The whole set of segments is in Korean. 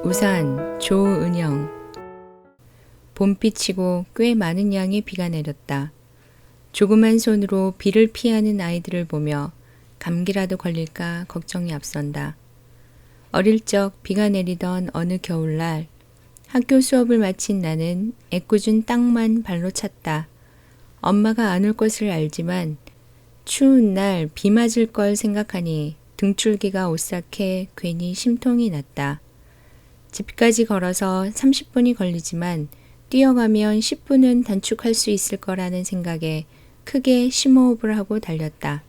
우산 조은영. 봄비치고 꽤 많은 양의 비가 내렸다. 조그만 손으로 비를 피하는 아이들을 보며 감기라도 걸릴까 걱정이 앞선다. 어릴 적 비가 내리던 어느 겨울날 학교 수업을 마친 나는 애꿎은 땅만 발로 찼다. 엄마가 안 올 것을 알지만 추운 날 비 맞을 걸 생각하니 등줄기가 오싹해 괜히 심통이 났다. 집까지 걸어서 30분이 걸리지만 뛰어가면 10분은 단축할 수 있을 거라는 생각에 크게 심호흡을 하고 달렸다.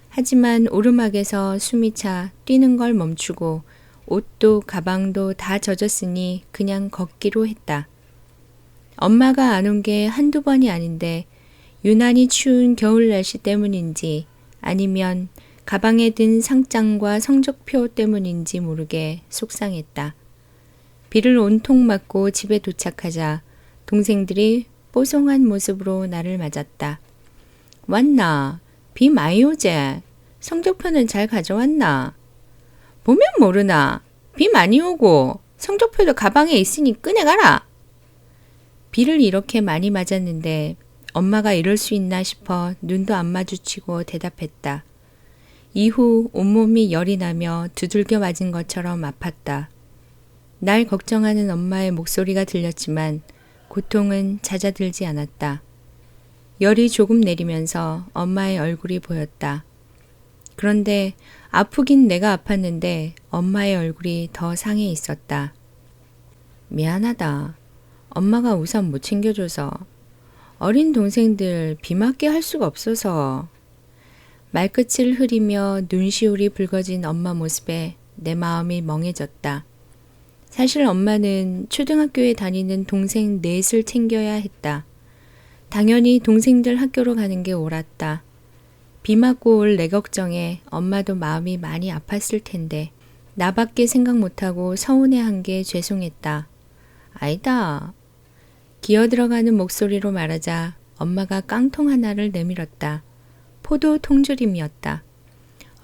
하지만 오르막에서 숨이 차 뛰는 걸 멈추고 옷도 가방도 다 젖었으니 그냥 걷기로 했다. 엄마가 안 온 게 한두 번이 아닌데 유난히 추운 겨울 날씨 때문인지 아니면 가방에 든 상장과 성적표 때문인지 모르게 속상했다. 비를 온통 맞고 집에 도착하자 동생들이 뽀송한 모습으로 나를 맞았다. 왔나? 비 많이 오제? 성적표는 잘 가져왔나? 보면 모르나? 비 많이 오고 성적표도 가방에 있으니 꺼내가라. 비를 이렇게 많이 맞았는데 엄마가 이럴 수 있나 싶어 눈도 안 마주치고 대답했다. 이후 온몸이 열이 나며 두들겨 맞은 것처럼 아팠다. 날 걱정하는 엄마의 목소리가 들렸지만 고통은 잦아들지 않았다. 열이 조금 내리면서 엄마의 얼굴이 보였다. 그런데 아프긴 내가 아팠는데 엄마의 얼굴이 더 상해 있었다. 미안하다. 엄마가 우산 못 챙겨줘서. 어린 동생들 비 맞게 할 수가 없어서. 말끝을 흐리며 눈시울이 붉어진 엄마 모습에 내 마음이 멍해졌다. 사실 엄마는 초등학교에 다니는 동생 넷을 챙겨야 했다. 당연히 동생들 학교로 가는 게 옳았다. 비 맞고 올 내 걱정에 엄마도 마음이 많이 아팠을 텐데 나밖에 생각 못하고 서운해한 게 죄송했다. 아니다. 기어들어가는 목소리로 말하자 엄마가 깡통 하나를 내밀었다. 포도 통조림이었다.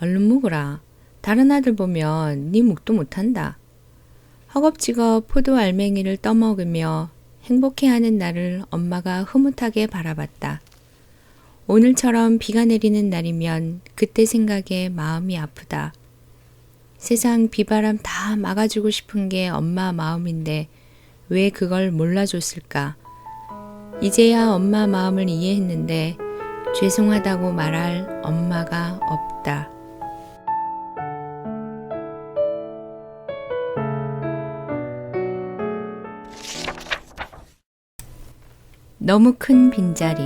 얼른 먹으라. 다른 아들 보면 네 묵도 못한다. 허겁지겁 포도 알맹이를 떠먹으며 행복해하는 나를 엄마가 흐뭇하게 바라봤다. 오늘처럼 비가 내리는 날이면 그때 생각에 마음이 아프다. 세상 비바람 다 막아주고 싶은 게 엄마 마음인데 왜 그걸 몰라줬을까? 이제야 엄마 마음을 이해했는데 죄송하다고 말할 엄마가 없다. 너무 큰 빈자리.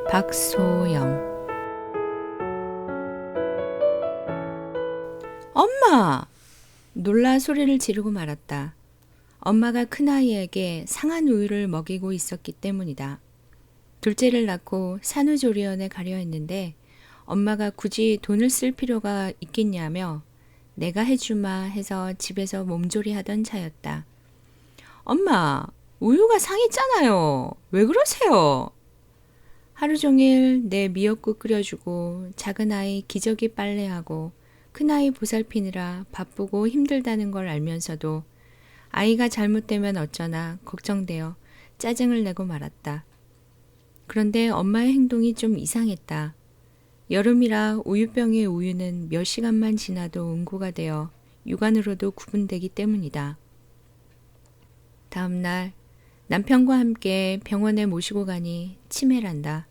박소영. 엄마! 놀라 소리를 지르고 말았다. 엄마가 큰아이에게 상한 우유를 먹이고 있었기 때문이다. 둘째를 낳고 산후조리원에 가려 했는데 엄마가 굳이 돈을 쓸 필요가 있겠냐며 내가 해주마 해서 집에서 몸조리 하던 차였다. 엄마, 우유가 상했잖아요. 왜 그러세요? 하루 종일 내 미역국 끓여주고 작은 아이 기저귀 빨래하고 큰아이 보살피느라 바쁘고 힘들다는 걸 알면서도 아이가 잘못되면 어쩌나 걱정되어 짜증을 내고 말았다. 그런데 엄마의 행동이 좀 이상했다. 여름이라 우유병의 우유는 몇 시간만 지나도 응고가 되어 육안으로도 구분되기 때문이다. 다음 날 남편과 함께 병원에 모시고 가니 치매란다.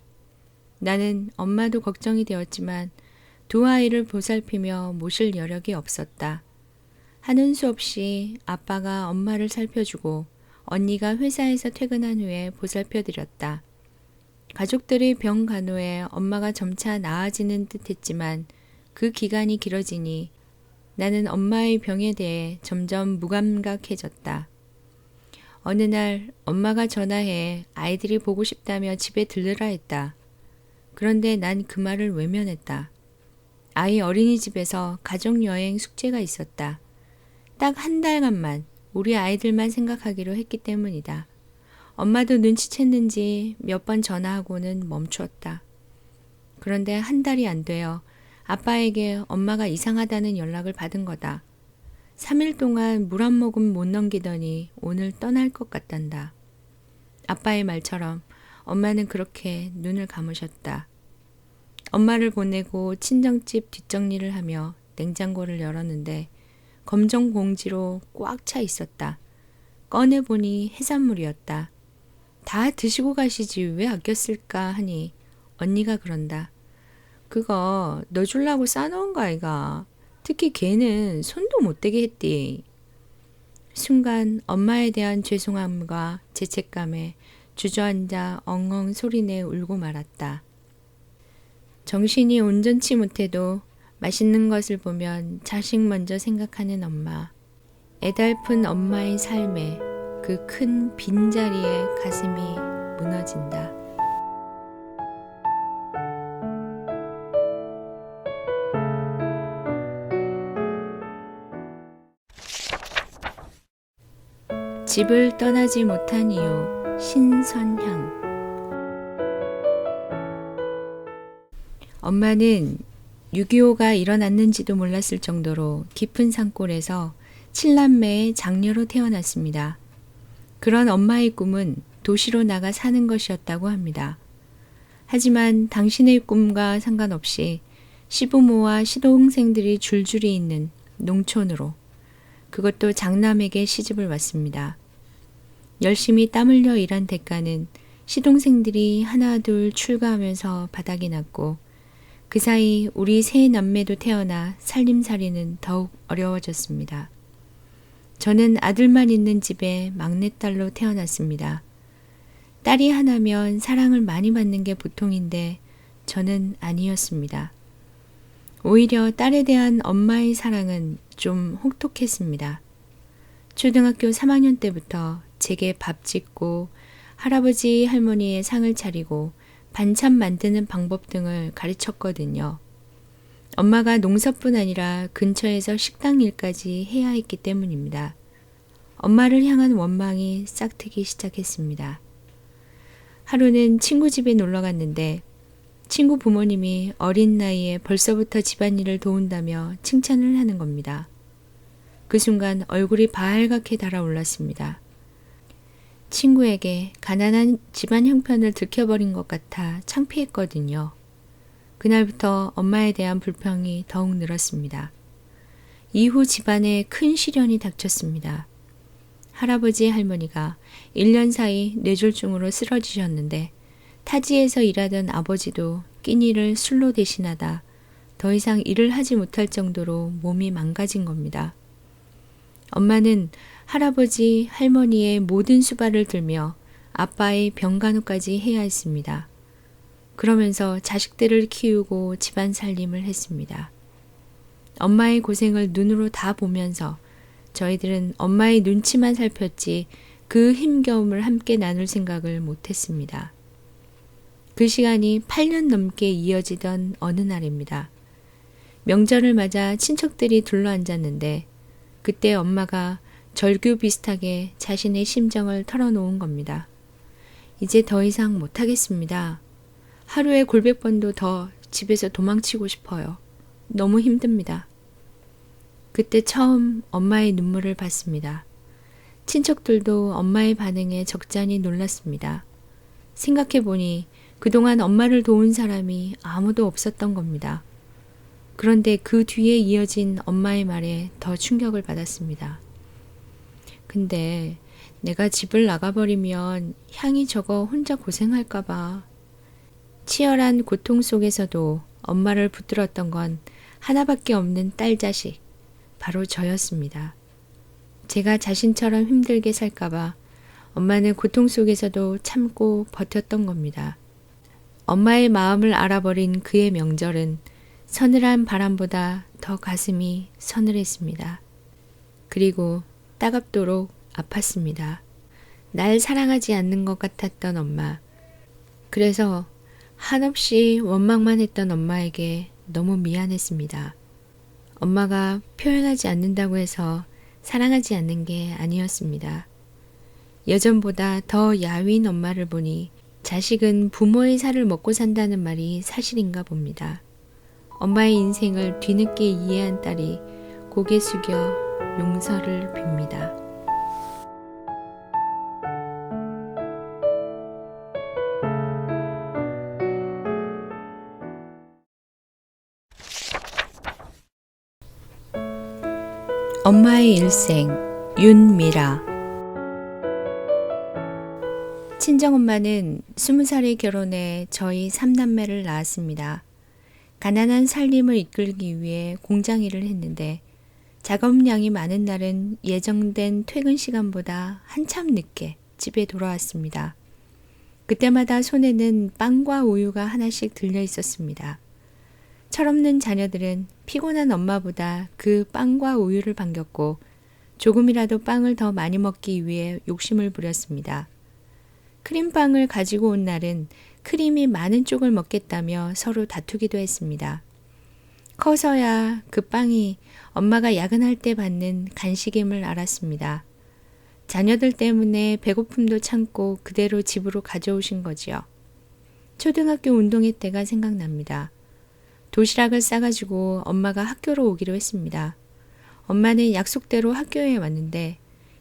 나는 엄마도 걱정이 되었지만 두 아이를 보살피며 모실 여력이 없었다. 하는 수 없이 아빠가 엄마를 살펴주고 언니가 회사에서 퇴근한 후에 보살펴드렸다. 가족들의 병 간호에 엄마가 점차 나아지는 듯 했지만 그 기간이 길어지니 나는 엄마의 병에 대해 점점 무감각해졌다. 어느 날 엄마가 전화해 아이들이 보고 싶다며 집에 들르라 했다. 그런데 난 그 말을 외면했다. 아이 어린이집에서 가족여행 숙제가 있었다. 딱 한 달간만 우리 아이들만 생각하기로 했기 때문이다. 엄마도 눈치챘는지 몇 번 전화하고는 멈추었다. 그런데 한 달이 안 되어 아빠에게 엄마가 이상하다는 연락을 받은 거다. 3일 동안 물 한 모금 못 넘기더니 오늘 떠날 것 같단다. 아빠의 말처럼 엄마는 그렇게 눈을 감으셨다. 엄마를 보내고 친정집 뒷정리를 하며 냉장고를 열었는데 검정 봉지로 꽉 차 있었다. 꺼내보니 해산물이었다. 다 드시고 가시지 왜 아꼈을까 하니 언니가 그런다. 그거 너 줄라고 싸놓은 거 아이가. 특히 걔는 손도 못 대게 했디. 순간 엄마에 대한 죄송함과 죄책감에 주저앉아 엉엉 소리내 울고 말았다. 정신이 온전치 못해도 맛있는 것을 보면 자식 먼저 생각하는 엄마. 애달픈 엄마의 삶에 그 큰 빈자리에 가슴이 무너진다. 집을 떠나지 못한 이유, 신선향. 엄마는 6.25가 일어났는지도 몰랐을 정도로 깊은 산골에서 7남매의 장녀로 태어났습니다. 그런 엄마의 꿈은 도시로 나가 사는 것이었다고 합니다. 하지만 당신의 꿈과 상관없이 시부모와 시동생들이 줄줄이 있는 농촌으로, 그것도 장남에게 시집을 왔습니다. 열심히 땀 흘려 일한 대가는 시동생들이 하나둘 출가하면서 바닥이 났고 그 사이 우리 세 남매도 태어나 살림살이는 더욱 어려워졌습니다. 저는 아들만 있는 집에 막내딸로 태어났습니다. 딸이 하나면 사랑을 많이 받는 게 보통인데 저는 아니었습니다. 오히려 딸에 대한 엄마의 사랑은 좀 혹독했습니다. 초등학교 3학년 때부터 제게 밥 짓고 할아버지 할머니의 상을 차리고 반찬 만드는 방법 등을 가르쳤거든요. 엄마가 농사뿐 아니라 근처에서 식당 일까지 해야 했기 때문입니다. 엄마를 향한 원망이 싹트기 시작했습니다. 하루는 친구 집에 놀러 갔는데 친구 부모님이 어린 나이에 벌써부터 집안일을 도운다며 칭찬을 하는 겁니다. 그 순간 얼굴이 발갛게 달아올랐습니다. 친구에게 가난한 집안 형편을 들켜버린 것 같아 창피했거든요. 그날부터 엄마에 대한 불평이 더욱 늘었습니다. 이후 집안에 큰 시련이 닥쳤습니다. 할아버지 할머니가 1년 사이 뇌졸중으로 쓰러지셨는데 타지에서 일하던 아버지도 끼니를 술로 대신하다 더 이상 일을 하지 못할 정도로 몸이 망가진 겁니다. 엄마는 할아버지 할머니의 모든 수발을 들며 아빠의 병간호까지 해야 했습니다. 그러면서 자식들을 키우고 집안 살림을 했습니다. 엄마의 고생을 눈으로 다 보면서 저희들은 엄마의 눈치만 살폈지 그 힘겨움을 함께 나눌 생각을 못했습니다. 그 시간이 8년 넘게 이어지던 어느 날입니다. 명절을 맞아 친척들이 둘러앉았는데 그때 엄마가 절규 비슷하게 자신의 심정을 털어놓은 겁니다. 이제 더 이상 못하겠습니다. 하루에 골백 번도 더 집에서 도망치고 싶어요. 너무 힘듭니다. 그때 처음 엄마의 눈물을 봤습니다. 친척들도 엄마의 반응에 적잖이 놀랐습니다. 생각해보니 그동안 엄마를 도운 사람이 아무도 없었던 겁니다. 그런데 그 뒤에 이어진 엄마의 말에 더 충격을 받았습니다. 근데 내가 집을 나가버리면 향이 저거 혼자 고생할까봐. 치열한 고통 속에서도 엄마를 붙들었던 건 하나밖에 없는 딸 자식, 바로 저였습니다. 제가 자신처럼 힘들게 살까봐 엄마는 고통 속에서도 참고 버텼던 겁니다. 엄마의 마음을 알아버린 그의 명절은 서늘한 바람보다 더 가슴이 서늘했습니다. 그리고 따갑도록 아팠습니다. 날 사랑하지 않는 것 같았던 엄마. 그래서 한없이 원망만 했던 엄마에게 너무 미안했습니다. 엄마가 표현하지 않는다고 해서 사랑하지 않는 게 아니었습니다. 예전보다 더 야윈 엄마를 보니 자식은 부모의 살을 먹고 산다는 말이 사실인가 봅니다. 엄마의 인생을 뒤늦게 이해한 딸이 고개 숙여 용서를 빕니다. 엄마의 일생 윤미라. 친정엄마는 20살에 결혼해 저희 3남매를 낳았습니다. 가난한 살림을 이끌기 위해 공장 일을 했는데 작업량이 많은 날은 예정된 퇴근 시간보다 한참 늦게 집에 돌아왔습니다. 그때마다 손에는 빵과 우유가 하나씩 들려 있었습니다. 철없는 자녀들은 피곤한 엄마보다 그 빵과 우유를 반겼고 조금이라도 빵을 더 많이 먹기 위해 욕심을 부렸습니다. 크림빵을 가지고 온 날은 크림이 많은 쪽을 먹겠다며 서로 다투기도 했습니다. 커서야 그 빵이 엄마가 야근할 때 받는 간식임을 알았습니다. 자녀들 때문에 배고픔도 참고 그대로 집으로 가져오신 거지요. 초등학교 운동회 때가 생각납니다. 도시락을 싸가지고 엄마가 학교로 오기로 했습니다. 엄마는 약속대로 학교에 왔는데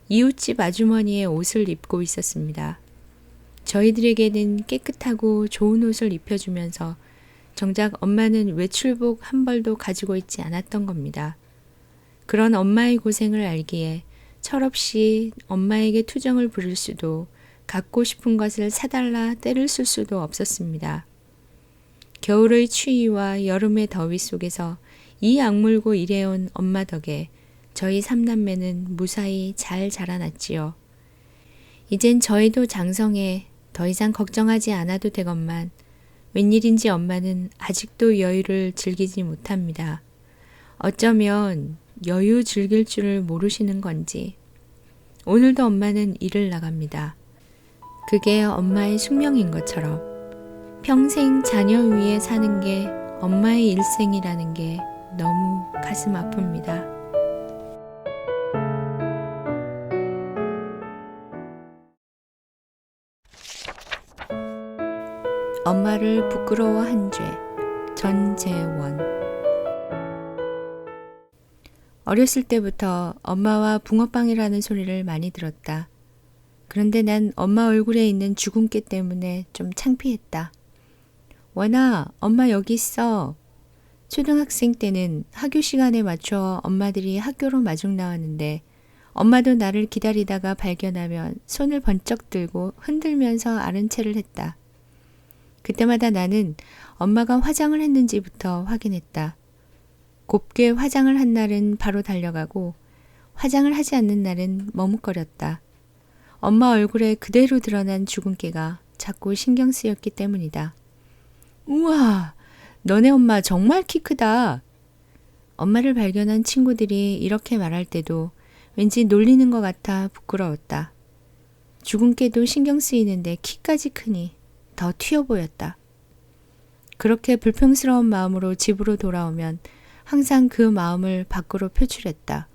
이웃집 아주머니의 옷을 입고 있었습니다. 저희들에게는 깨끗하고 좋은 옷을 입혀주면서 정작 엄마는 외출복 한 벌도 가지고 있지 않았던 겁니다. 그런 엄마의 고생을 알기에 철없이 엄마에게 투정을 부릴 수도 갖고 싶은 것을 사달라 떼를 쓸 수도 없었습니다. 겨울의 추위와 여름의 더위 속에서 이 악물고 일해온 엄마 덕에 저희 3남매는 무사히 잘 자라났지요. 이젠 저희도 장성해 더 이상 걱정하지 않아도 되건만 웬일인지 엄마는 아직도 여유를 즐기지 못합니다. 어쩌면 여유 즐길 줄을 모르시는 건지 오늘도 엄마는 일을 나갑니다. 그게 엄마의 숙명인 것처럼 평생 자녀 위에 사는 게 엄마의 일생이라는 게 너무 가슴 아픕니다. 엄마를 부끄러워한 죄. 전재원. 어렸을 때부터 엄마와 붕어빵이라는 소리를 많이 들었다. 그런데 난 엄마 얼굴에 있는 주근깨 때문에 좀 창피했다. 원아, 엄마 여기 있어. 초등학생 때는 학교 시간에 맞춰 엄마들이 학교로 마중 나왔는데 엄마도 나를 기다리다가 발견하면 손을 번쩍 들고 흔들면서 아는 체를 했다. 그때마다 나는 엄마가 화장을 했는지부터 확인했다. 곱게 화장을 한 날은 바로 달려가고 화장을 하지 않는 날은 머뭇거렸다. 엄마 얼굴에 그대로 드러난 주근깨가 자꾸 신경 쓰였기 때문이다. 우와, 너네 엄마 정말 키 크다. 엄마를 발견한 친구들이 이렇게 말할 때도 왠지 놀리는 것 같아 부끄러웠다. 주근깨도 신경 쓰이는데 키까지 크니 더 튀어 보였다. 그렇게 불평스러운 마음으로 집으로 돌아오면 항상 그 마음을 밖으로 표출했다.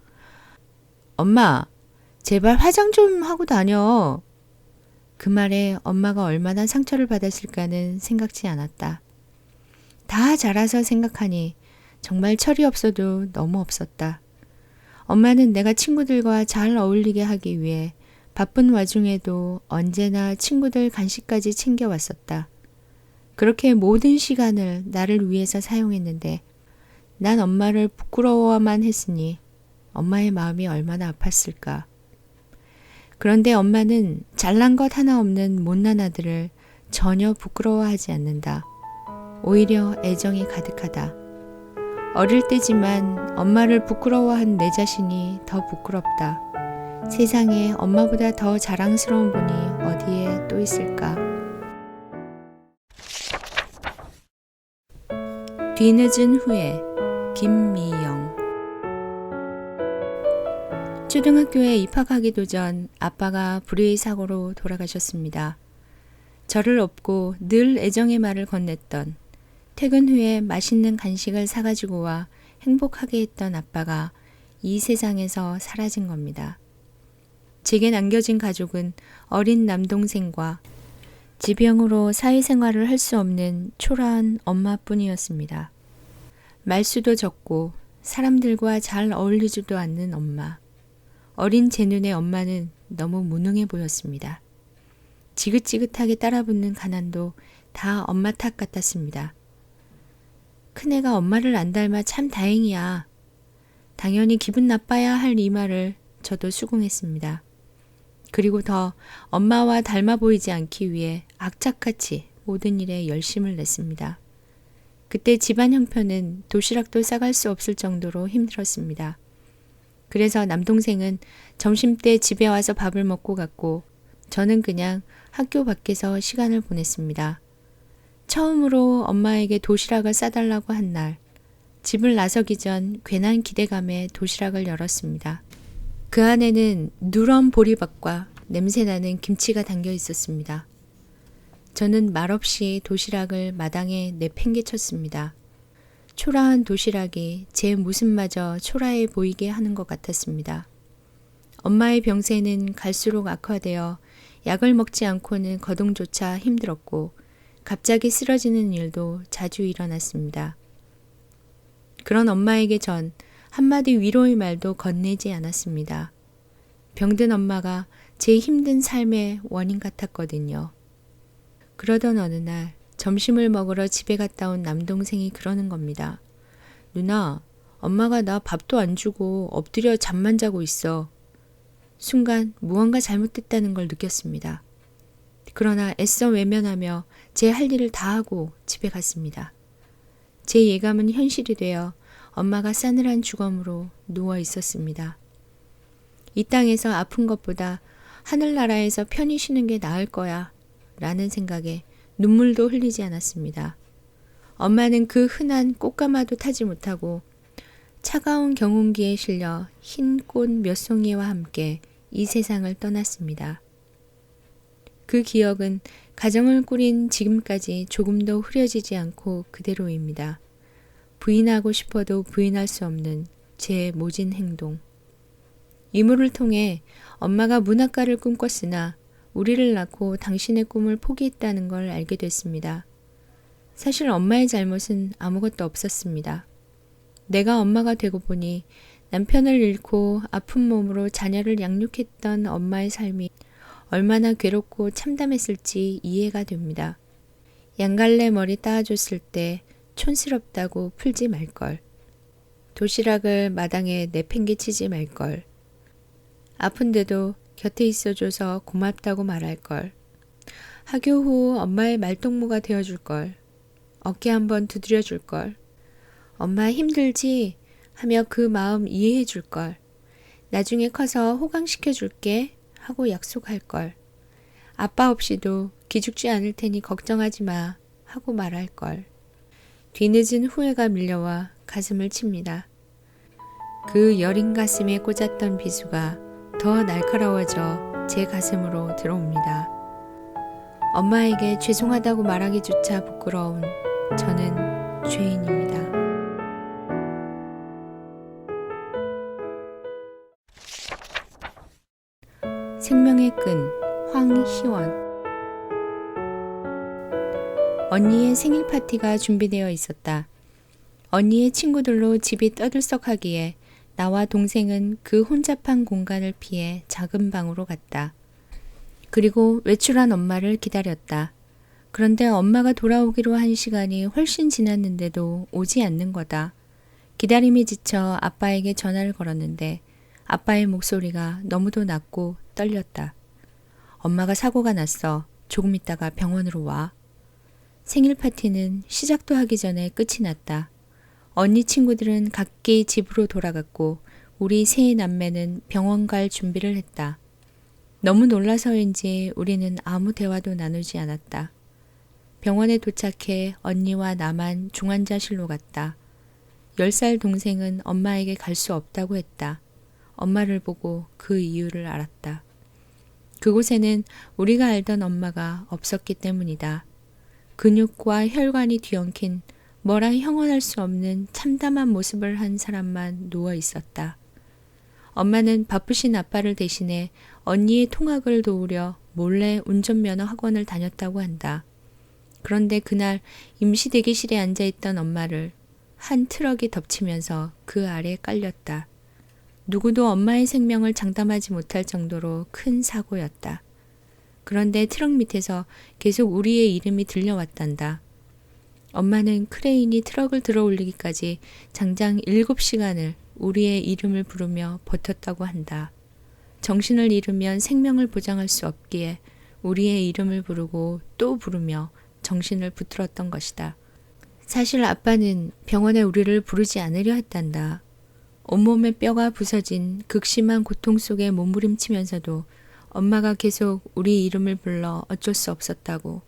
엄마, 제발 화장 좀 하고 다녀. 그 말에 엄마가 얼마나 상처를 받았을까는 생각지 않았다. 다 자라서 생각하니 정말 철이 없어도 너무 없었다. 엄마는 내가 친구들과 잘 어울리게 하기 위해 바쁜 와중에도 언제나 친구들 간식까지 챙겨왔었다. 그렇게 모든 시간을 나를 위해서 사용했는데 난 엄마를 부끄러워만 했으니 엄마의 마음이 얼마나 아팠을까. 그런데 엄마는 잘난 것 하나 없는 못난 아들을 전혀 부끄러워하지 않는다. 오히려 애정이 가득하다. 어릴 때지만 엄마를 부끄러워한 내 자신이 더 부끄럽다. 세상에 엄마보다 더 자랑스러운 분이 어디에 또 있을까? 뒤늦은 후에. 김미영. 초등학교에 입학하기도 전 아빠가 불의의 사고로 돌아가셨습니다. 저를 업고 늘 애정의 말을 건넸던, 퇴근 후에 맛있는 간식을 사가지고 와 행복하게 했던 아빠가 이 세상에서 사라진 겁니다. 제게 남겨진 가족은 어린 남동생과 지병으로 사회생활을 할 수 없는 초라한 엄마뿐이었습니다. 말수도 적고 사람들과 잘 어울리지도 않는 엄마. 어린 제 눈에 엄마는 너무 무능해 보였습니다. 지긋지긋하게 따라붙는 가난도 다 엄마 탓 같았습니다. 큰애가 엄마를 안 닮아 참 다행이야. 당연히 기분 나빠야 할 이 말을 저도 수긍했습니다. 그리고 더 엄마와 닮아 보이지 않기 위해 악착같이 모든 일에 열심을 냈습니다. 그때 집안 형편은 도시락도 싸갈 수 없을 정도로 힘들었습니다. 그래서 남동생은 점심때 집에 와서 밥을 먹고 갔고 저는 그냥 학교 밖에서 시간을 보냈습니다. 처음으로 엄마에게 도시락을 싸달라고 한 날, 집을 나서기 전 괜한 기대감에 도시락을 열었습니다. 그 안에는 누런 보리밥과 냄새나는 김치가 담겨 있었습니다. 저는 말없이 도시락을 마당에 내팽개쳤습니다. 초라한 도시락이 제 모습마저 초라해 보이게 하는 것 같았습니다. 엄마의 병세는 갈수록 악화되어 약을 먹지 않고는 거동조차 힘들었고 갑자기 쓰러지는 일도 자주 일어났습니다. 그런 엄마에게 전 한마디 위로의 말도 건네지 않았습니다. 병든 엄마가 제 힘든 삶의 원인 같았거든요. 그러던 어느 날 점심을 먹으러 집에 갔다 온 남동생이 그러는 겁니다. 누나, 엄마가 나 밥도 안 주고 엎드려 잠만 자고 있어. 순간 무언가 잘못됐다는 걸 느꼈습니다. 그러나 애써 외면하며 제 할 일을 다 하고 집에 갔습니다. 제 예감은 현실이 되어 엄마가 싸늘한 주검으로 누워 있었습니다. 이 땅에서 아픈 것보다 하늘나라에서 편히 쉬는 게 나을 거야 라는 생각에 눈물도 흘리지 않았습니다. 엄마는 그 흔한 꽃가마도 타지 못하고 차가운 경운기에 실려 흰 꽃 몇 송이와 함께 이 세상을 떠났습니다. 그 기억은 가정을 꾸린 지금까지 조금도 흐려지지 않고 그대로입니다. 부인하고 싶어도 부인할 수 없는 제 모진 행동. 이물을 통해 엄마가 문학가를 꿈꿨으나 우리를 낳고 당신의 꿈을 포기했다는 걸 알게 됐습니다. 사실 엄마의 잘못은 아무것도 없었습니다. 내가 엄마가 되고 보니 남편을 잃고 아픈 몸으로 자녀를 양육했던 엄마의 삶이 얼마나 괴롭고 참담했을지 이해가 됩니다. 양갈래 머리 따아줬을 때 촌스럽다고 풀지 말걸. 도시락을 마당에 내팽개치지 말걸. 아픈데도 곁에 있어줘서 고맙다고 말할걸. 하교 후 엄마의 말동무가 되어줄걸. 어깨 한번 두드려줄걸. 엄마 힘들지? 하며 그 마음 이해해줄걸. 나중에 커서 호강시켜줄게 하고 약속할걸. 아빠 없이도 기죽지 않을 테니 걱정하지 마 하고 말할걸. 뒤늦은 후회가 밀려와 가슴을 칩니다. 그 여린 가슴에 꽂았던 비수가 더 날카로워져 제 가슴으로 들어옵니다. 엄마에게 죄송하다고 말하기조차 부끄러운 저는 죄인입니다. 생명의 끈, 황희원. 언니의 생일 파티가 준비되어 있었다. 언니의 친구들로 집이 떠들썩하기에 나와 동생은 그 혼잡한 공간을 피해 작은 방으로 갔다. 그리고 외출한 엄마를 기다렸다. 그런데 엄마가 돌아오기로 한 시간이 훨씬 지났는데도 오지 않는 거다. 기다림이 지쳐 아빠에게 전화를 걸었는데 아빠의 목소리가 너무도 낮고 떨렸다. 엄마가 사고가 났어. 조금 있다가 병원으로 와. 생일 파티는 시작도 하기 전에 끝이 났다. 언니 친구들은 각기 집으로 돌아갔고 우리 세 남매는 병원 갈 준비를 했다. 너무 놀라서인지 우리는 아무 대화도 나누지 않았다. 병원에 도착해 언니와 나만 중환자실로 갔다. 10살 동생은 엄마에게 갈 수 없다고 했다. 엄마를 보고 그 이유를 알았다. 그곳에는 우리가 알던 엄마가 없었기 때문이다. 근육과 혈관이 뒤엉킨 뭐라 형언할 수 없는 참담한 모습을 한 사람만 누워 있었다. 엄마는 바쁘신 아빠를 대신해 언니의 통학을 도우려 몰래 운전면허 학원을 다녔다고 한다. 그런데 그날 임시 대기실에 앉아있던 엄마를 한 트럭이 덮치면서 그 아래 깔렸다. 누구도 엄마의 생명을 장담하지 못할 정도로 큰 사고였다. 그런데 트럭 밑에서 계속 우리의 이름이 들려왔단다. 엄마는 크레인이 트럭을 들어 올리기까지 장장 7시간을 우리의 이름을 부르며 버텼다고 한다. 정신을 잃으면 생명을 보장할 수 없기에 우리의 이름을 부르고 또 부르며 정신을 붙들었던 것이다. 사실 아빠는 병원에 우리를 부르지 않으려 했단다. 온몸의 뼈가 부서진 극심한 고통 속에 몸부림치면서도 엄마가 계속 우리 이름을 불러 어쩔 수 없었다고.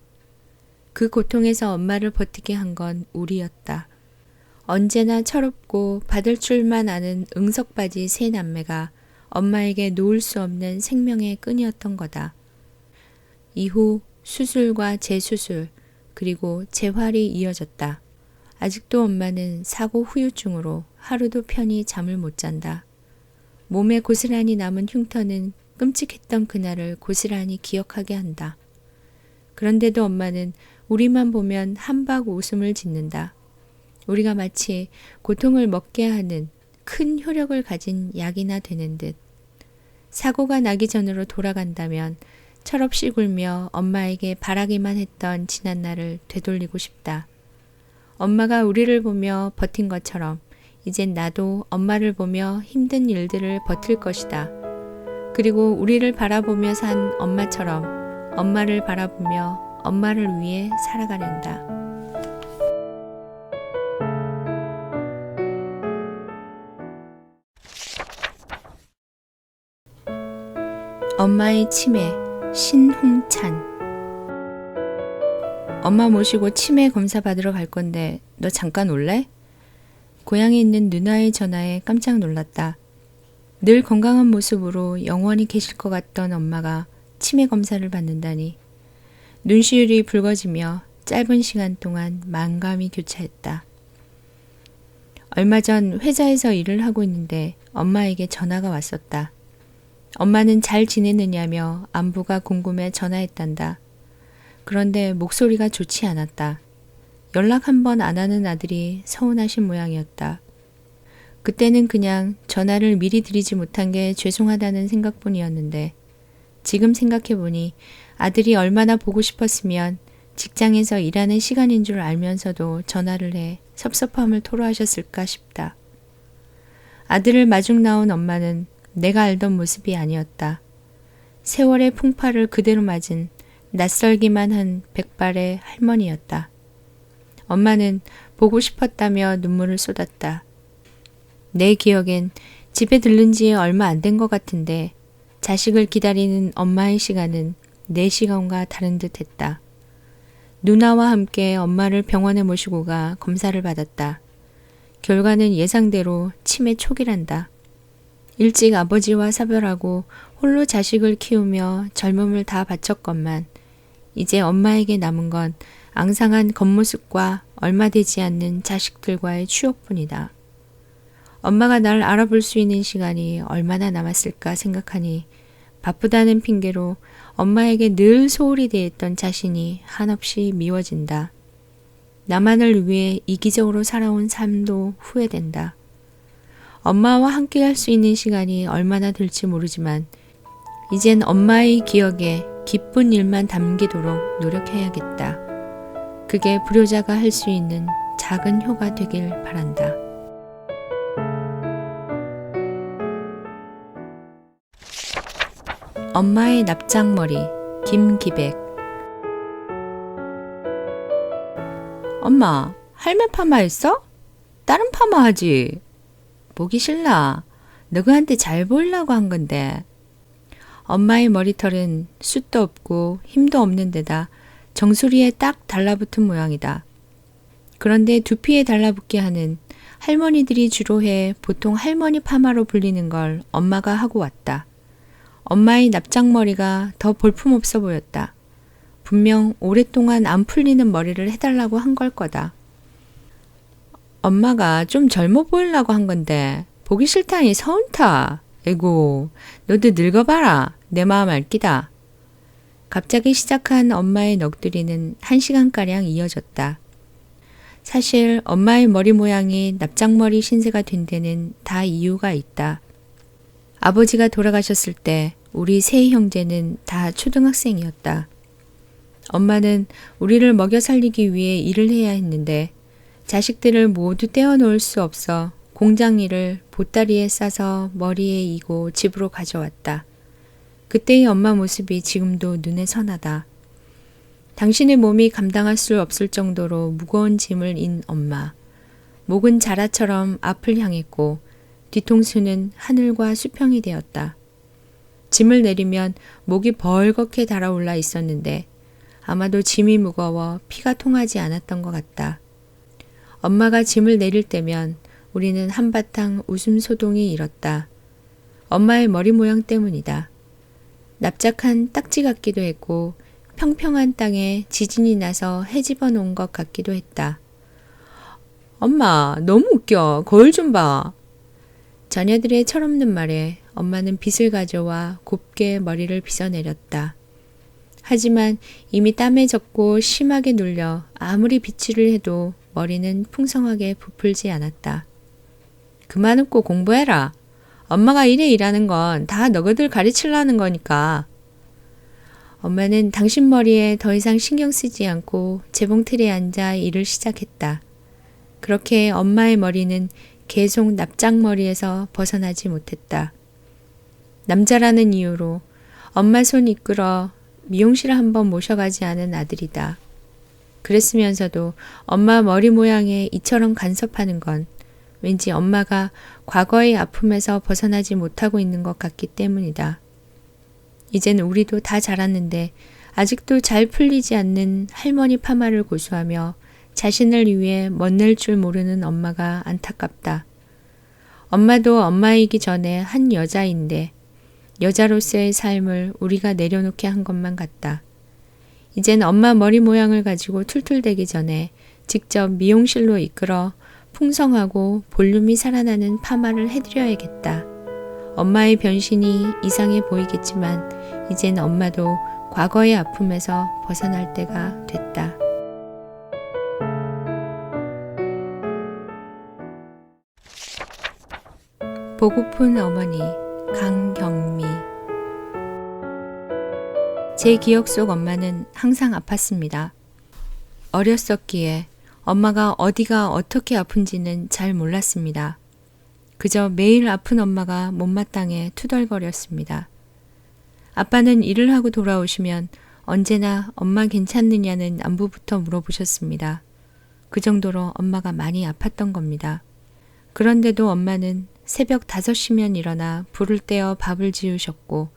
그 고통에서 엄마를 버티게 한 건 우리였다. 언제나 철없고 받을 줄만 아는 응석바지 세 남매가 엄마에게 놓을 수 없는 생명의 끈이었던 거다. 이후 수술과 재수술 그리고 재활이 이어졌다. 아직도 엄마는 사고 후유증으로 하루도 편히 잠을 못 잔다. 몸에 고스란히 남은 흉터는 끔찍했던 그날을 고스란히 기억하게 한다. 그런데도 엄마는 우리만 보면 한박 웃음을 짓는다. 우리가 마치 고통을 먹게 하는 큰 효력을 가진 약이나 되는 듯. 사고가 나기 전으로 돌아간다면 철없이 굴며 엄마에게 바라기만 했던 지난날을 되돌리고 싶다. 엄마가 우리를 보며 버틴 것처럼 이젠 나도 엄마를 보며 힘든 일들을 버틸 것이다. 그리고 우리를 바라보며 산 엄마처럼 엄마를 바라보며 엄마를 위해 살아가련다. 엄마의 치매 신홍찬. 엄마 모시고 치매 검사 받으러 갈 건데 너 잠깐 올래? 고향에 있는 누나의 전화에 깜짝 놀랐다. 늘 건강한 모습으로 영원히 계실 것 같던 엄마가 치매 검사를 받는다니. 눈시울이 붉어지며 짧은 시간 동안 만감이 교차했다. 얼마 전 회사에서 일을 하고 있는데 엄마에게 전화가 왔었다. 엄마는 잘 지내느냐며 안부가 궁금해 전화했단다. 그런데 목소리가 좋지 않았다. 연락 한 번 안 하는 아들이 서운하신 모양이었다. 그때는 그냥 전화를 미리 드리지 못한 게 죄송하다는 생각뿐이었는데 지금 생각해보니 아들이 얼마나 보고 싶었으면 직장에서 일하는 시간인 줄 알면서도 전화를 해 섭섭함을 토로하셨을까 싶다. 아들을 마중 나온 엄마는 내가 알던 모습이 아니었다. 세월의 풍파를 그대로 맞은 낯설기만 한 백발의 할머니였다. 엄마는 보고 싶었다며 눈물을 쏟았다. 내 기억엔 집에 들른 지 얼마 안 된 것 같은데 자식을 기다리는 엄마의 시간은 내 시간과 다른 듯 했다. 누나와 함께 엄마를 병원에 모시고 가 검사를 받았다. 결과는 예상대로 치매 초기란다. 일찍 아버지와 사별하고 홀로 자식을 키우며 젊음을 다 바쳤건만 이제 엄마에게 남은 건 앙상한 겉모습과 얼마 되지 않는 자식들과의 추억뿐이다. 엄마가 날 알아볼 수 있는 시간이 얼마나 남았을까 생각하니 바쁘다는 핑계로 엄마에게 늘 소홀히 대했던 자신이 한없이 미워진다. 나만을 위해 이기적으로 살아온 삶도 후회된다. 엄마와 함께 할 수 있는 시간이 얼마나 될지 모르지만 이젠 엄마의 기억에 기쁜 일만 담기도록 노력해야겠다. 그게 불효자가 할 수 있는 작은 효가 되길 바란다. 엄마의 납작머리 김기백. 엄마, 할매 파마했어? 다른 파마하지? 보기 싫나? 너희한테 잘 보이려고 한 건데. 엄마의 머리털은 숱도 없고 힘도 없는 데다 정수리에 딱 달라붙은 모양이다. 그런데 두피에 달라붙게 하는 할머니들이 주로 해 보통 할머니 파마로 불리는 걸 엄마가 하고 왔다. 엄마의 납작머리가 더 볼품없어 보였다. 분명 오랫동안 안 풀리는 머리를 해달라고 한 걸 거다. 엄마가 좀 젊어 보이려고 한 건데 보기 싫다니 서운타. 에고, 너도 늙어봐라. 내 마음 알기다. 갑자기 시작한 엄마의 넋두리는 1시간가량 이어졌다. 사실 엄마의 머리 모양이 납작머리 신세가 된 데는 다 이유가 있다. 아버지가 돌아가셨을 때 우리 세 형제는 다 초등학생이었다. 엄마는 우리를 먹여 살리기 위해 일을 해야 했는데 자식들을 모두 떼어놓을 수 없어 공장 일을 보따리에 싸서 머리에 이고 집으로 가져왔다. 그때의 엄마 모습이 지금도 눈에 선하다. 당신의 몸이 감당할 수 없을 정도로 무거운 짐을 인 엄마. 목은 자라처럼 앞을 향했고 뒤통수는 하늘과 수평이 되었다. 짐을 내리면 목이 벌겋게 달아올라 있었는데 아마도 짐이 무거워 피가 통하지 않았던 것 같다. 엄마가 짐을 내릴 때면 우리는 한바탕 웃음 소동이 일었다. 엄마의 머리 모양 때문이다. 납작한 딱지 같기도 했고 평평한 땅에 지진이 나서 헤집어 놓은 것 같기도 했다. 엄마, 너무 웃겨. 거울 좀 봐. 자녀들의 철없는 말에 엄마는 빗을 가져와 곱게 머리를 빗어내렸다. 하지만 이미 땀에 젖고 심하게 눌려 아무리 빗질을 해도 머리는 풍성하게 부풀지 않았다. 그만 웃고 공부해라. 엄마가 이래 일하는 건 다 너희들 가르치려는 거니까. 엄마는 당신 머리에 더 이상 신경 쓰지 않고 재봉틀에 앉아 일을 시작했다. 그렇게 엄마의 머리는 계속 납작머리에서 벗어나지 못했다. 남자라는 이유로 엄마 손 이끌어 미용실 한번 모셔가지 않은 아들이다. 그랬으면서도 엄마 머리 모양에 이처럼 간섭하는 건 왠지 엄마가 과거의 아픔에서 벗어나지 못하고 있는 것 같기 때문이다. 이젠 우리도 다 자랐는데 아직도 잘 풀리지 않는 할머니 파마를 고수하며 자신을 위해 멋낼 줄 모르는 엄마가 안타깝다. 엄마도 엄마이기 전에 한 여자인데 여자로서의 삶을 우리가 내려놓게 한 것만 같다. 이젠 엄마 머리 모양을 가지고 툴툴대기 전에 직접 미용실로 이끌어 풍성하고 볼륨이 살아나는 파마를 해드려야겠다. 엄마의 변신이 이상해 보이겠지만 이젠 엄마도 과거의 아픔에서 벗어날 때가 됐다. 보고픈 어머니 강경미. 제 기억 속 엄마는 항상 아팠습니다. 어렸었기에 엄마가 어디가 어떻게 아픈지는 잘 몰랐습니다. 그저 매일 아픈 엄마가 못마땅해 투덜거렸습니다. 아빠는 일을 하고 돌아오시면 언제나 엄마 괜찮느냐는 안부부터 물어보셨습니다. 그 정도로 엄마가 많이 아팠던 겁니다. 그런데도 엄마는 새벽 5시면 일어나 불을 떼어 밥을 지으셨고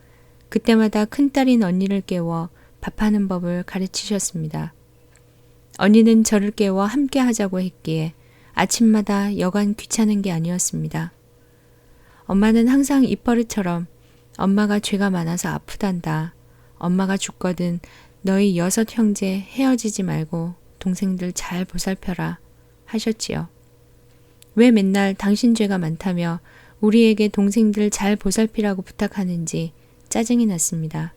그때마다 큰딸인 언니를 깨워 밥하는 법을 가르치셨습니다. 언니는 저를 깨워 함께 하자고 했기에 아침마다 여간 귀찮은 게 아니었습니다. 엄마는 항상 입버릇처럼 엄마가 죄가 많아서 아프단다. 엄마가 죽거든 너희 6 형제 헤어지지 말고 동생들 잘 보살펴라 하셨지요. 왜 맨날 당신 죄가 많다며 우리에게 동생들 잘 보살피라고 부탁하는지 짜증이 났습니다.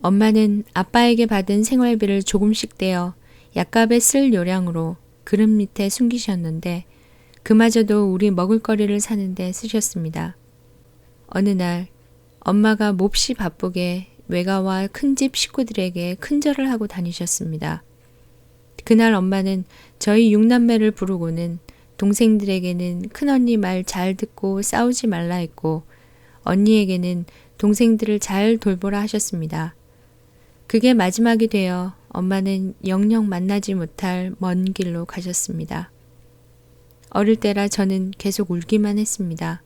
엄마는 아빠에게 받은 생활비를 조금씩 떼어 약값에 쓸 요량으로 그릇 밑에 숨기셨는데 그마저도 우리 먹을거리를 사는데 쓰셨습니다. 어느 날 엄마가 몹시 바쁘게 외가와 큰집 식구들에게 큰절을 하고 다니셨습니다. 그날 엄마는 저희 6남매를 부르고는 동생들에게는 큰언니 말 잘 듣고 싸우지 말라 했고 언니에게는 동생들을 잘 돌보라 하셨습니다. 그게 마지막이 되어 엄마는 영영 만나지 못할 먼 길로 가셨습니다. 어릴 때라 저는 계속 울기만 했습니다.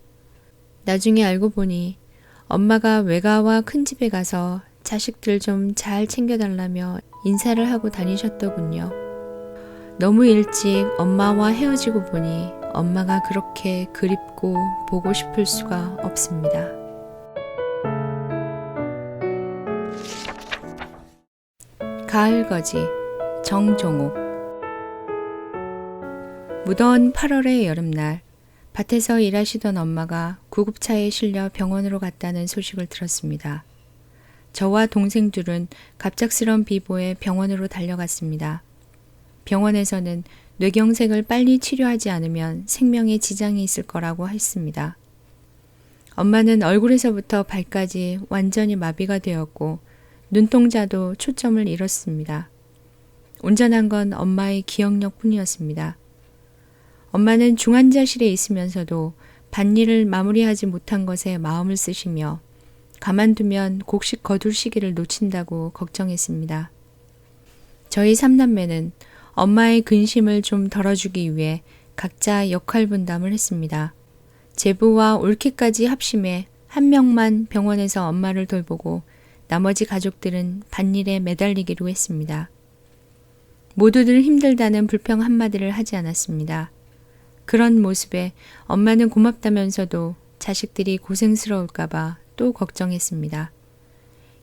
나중에 알고 보니 엄마가 외가와 큰집에 가서 자식들 좀 잘 챙겨달라며 인사를 하고 다니셨더군요. 너무 일찍 엄마와 헤어지고 보니 엄마가 그렇게 그립고 보고 싶을 수가 없습니다. 가을거지 정종옥. 무더운 8월의 여름날 밭에서 일하시던 엄마가 구급차에 실려 병원으로 갔다는 소식을 들었습니다. 저와 동생들은 갑작스런 비보에 병원으로 달려갔습니다. 병원에서는 뇌경색을 빨리 치료하지 않으면 생명에 지장이 있을 거라고 했습니다. 엄마는 얼굴에서부터 발까지 완전히 마비가 되었고 눈동자도 초점을 잃었습니다. 온전한 건 엄마의 기억력뿐이었습니다. 엄마는 중환자실에 있으면서도 밭일을 마무리하지 못한 것에 마음을 쓰시며 가만두면 곡식 거둘 시기를 놓친다고 걱정했습니다. 저희 삼남매는 엄마의 근심을 좀 덜어주기 위해 각자 역할 분담을 했습니다. 제부와 올케까지 합심해 한 명만 병원에서 엄마를 돌보고 나머지 가족들은 밭일에 매달리기로 했습니다. 모두들 힘들다는 불평 한마디를 하지 않았습니다. 그런 모습에 엄마는 고맙다면서도 자식들이 고생스러울까봐 또 걱정했습니다.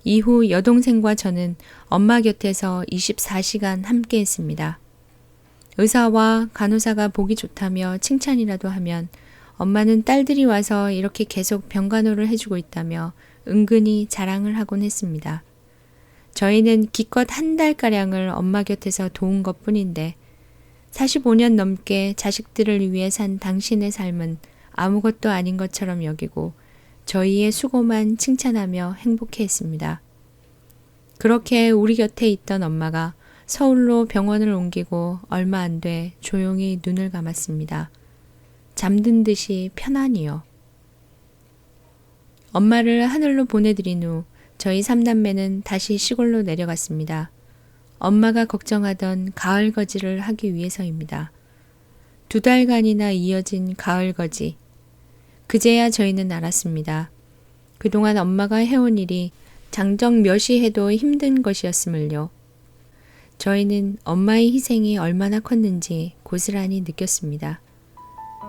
이후 여동생과 저는 엄마 곁에서 24시간 함께 했습니다. 의사와 간호사가 보기 좋다며 칭찬이라도 하면 엄마는 딸들이 와서 이렇게 계속 병간호를 해주고 있다며 은근히 자랑을 하곤 했습니다. 저희는 기껏 한 달가량을 엄마 곁에서 도운 것 뿐인데 45년 넘게 자식들을 위해 산 당신의 삶은 아무것도 아닌 것처럼 여기고 저희의 수고만 칭찬하며 행복해했습니다. 그렇게 우리 곁에 있던 엄마가 서울로 병원을 옮기고 얼마 안 돼 조용히 눈을 감았습니다. 잠든 듯이 편안히요. 엄마를 하늘로 보내드린 후 저희 삼남매는 다시 시골로 내려갔습니다. 엄마가 걱정하던 가을거지를 하기 위해서입니다. 2달간이나 이어진 가을거지. 그제야 저희는 알았습니다. 그동안 엄마가 해온 일이 장정 몇이 해도 힘든 것이었음을요. 저희는 엄마의 희생이 얼마나 컸는지 고스란히 느꼈습니다.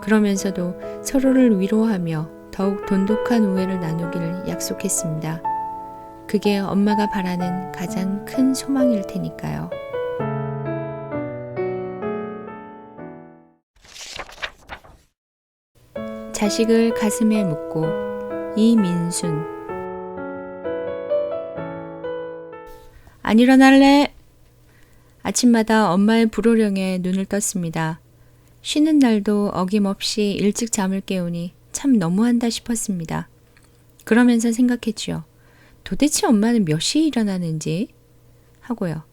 그러면서도 서로를 위로하며 더욱 돈독한 우애를 나누기를 약속했습니다. 그게 엄마가 바라는 가장 큰 소망일 테니까요. 자식을 가슴에 묻고 이민순. 안 일어날래? 아침마다 엄마의 불호령에 눈을 떴습니다. 쉬는 날도 어김없이 일찍 잠을 깨우니 참 너무한다 싶었습니다. 그러면서 생각했지요. 도대체 엄마는 몇 시에 일어나는지 하고요.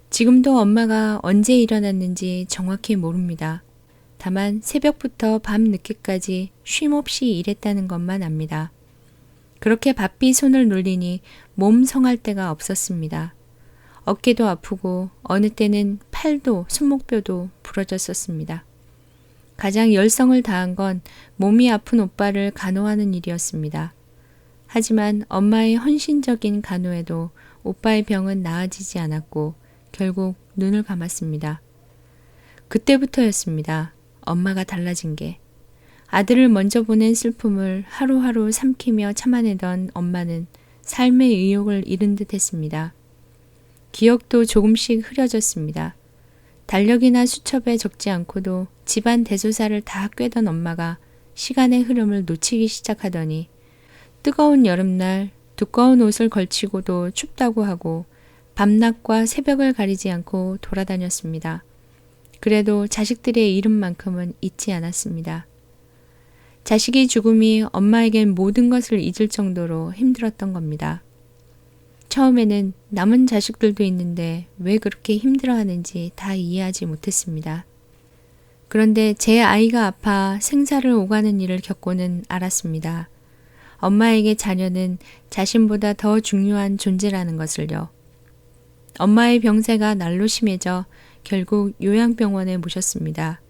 지금도 엄마가 언제 일어났는지 정확히 모릅니다. 다만 새벽부터 밤 늦게까지 쉼없이 일했다는 것만 압니다. 그렇게 바삐 손을 놀리니 몸 성할 데가 없었습니다. 어깨도 아프고 어느 때는 팔도 손목뼈도 부러졌었습니다. 가장 열성을 다한 건 몸이 아픈 오빠를 간호하는 일이었습니다. 하지만 엄마의 헌신적인 간호에도 오빠의 병은 나아지지 않았고 결국 눈을 감았습니다. 그때부터였습니다. 엄마가 달라진 게. 아들을 먼저 보낸 슬픔을 하루하루 삼키며 참아내던 엄마는 삶의 의욕을 잃은 듯 했습니다. 기억도 조금씩 흐려졌습니다. 달력이나 수첩에 적지 않고도 집안 대소사를 다 꿰던 엄마가 시간의 흐름을 놓치기 시작하더니 뜨거운 여름날 두꺼운 옷을 걸치고도 춥다고 하고 밤낮과 새벽을 가리지 않고 돌아다녔습니다. 그래도 자식들의 이름만큼은 잊지 않았습니다. 자식의 죽음이 엄마에겐 모든 것을 잊을 정도로 힘들었던 겁니다. 처음에는 남은 자식들도 있는데 왜 그렇게 힘들어하는지 다 이해하지 못했습니다. 그런데 제 아이가 아파 생사를 오가는 일을 겪고는 알았습니다. 엄마에게 자녀는 자신보다 더 중요한 존재라는 것을요. 엄마의 병세가 날로 심해져 결국 요양병원에 모셨습니다.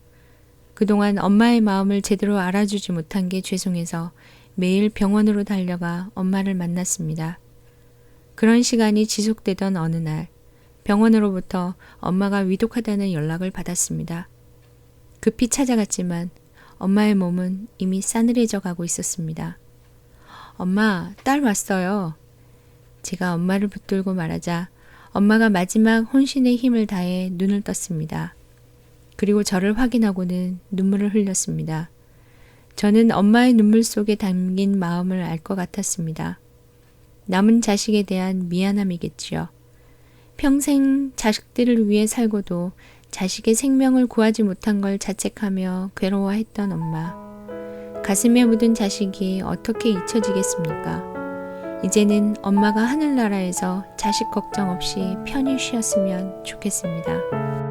그동안 엄마의 마음을 제대로 알아주지 못한 게 죄송해서 매일 병원으로 달려가 엄마를 만났습니다. 그런 시간이 지속되던 어느 날 병원으로부터 엄마가 위독하다는 연락을 받았습니다. 급히 찾아갔지만 엄마의 몸은 이미 싸늘해져 가고 있었습니다. 엄마, 딸 왔어요. 제가 엄마를 붙들고 말하자 엄마가 마지막 혼신의 힘을 다해 눈을 떴습니다. 그리고 저를 확인하고는 눈물을 흘렸습니다. 저는 엄마의 눈물 속에 담긴 마음을 알 것 같았습니다. 남은 자식에 대한 미안함이겠지요. 평생 자식들을 위해 살고도 자식의 생명을 구하지 못한 걸 자책하며 괴로워했던 엄마. 가슴에 묻은 자식이 어떻게 잊혀지겠습니까? 이제는 엄마가 하늘나라에서 자식 걱정 없이 편히 쉬었으면 좋겠습니다.